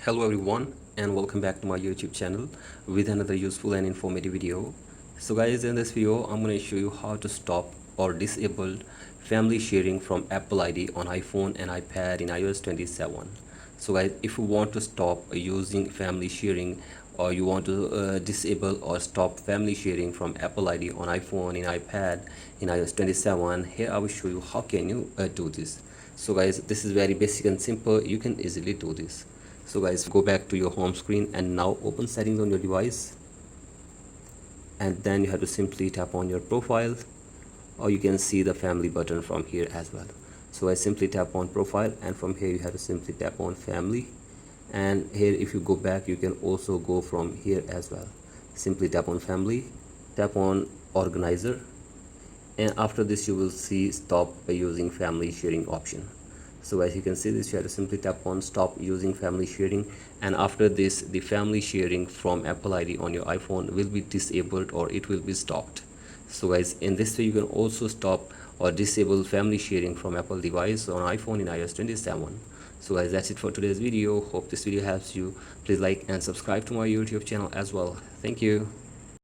Hello everyone and welcome back to my YouTube channel with another useful and informative video. So guys, in this video I'm going to show you how to stop or disable family sharing from Apple ID on iPhone and iPad in iOS 27. So guys, if you want to stop using family sharing, or you want to disable or stop family sharing from Apple ID on iPhone and iPad in iOS 27, here I will show you how can you do this. So guys, this is very basic and simple. You can easily do this. So guys, go back to your home screen and now open settings on your device, and then you have to simply tap on your profile, or you can see the family button from here as well. So I simply tap on profile, and from here you have to simply tap on family, and here if you go back you can also go from here as well. Simply tap on family, tap on organizer, and after this you will see stop using family sharing option. So as you can see this, you have to simply tap on stop using family sharing, and after this the family sharing from Apple ID on your iPhone will be disabled or it will be stopped. So guys, in this way you can also stop or disable family sharing from Apple device on iPhone in iOS 27. So guys, that's it for today's video. Hope this video helps you. Please like and subscribe to my YouTube channel as well. Thank you.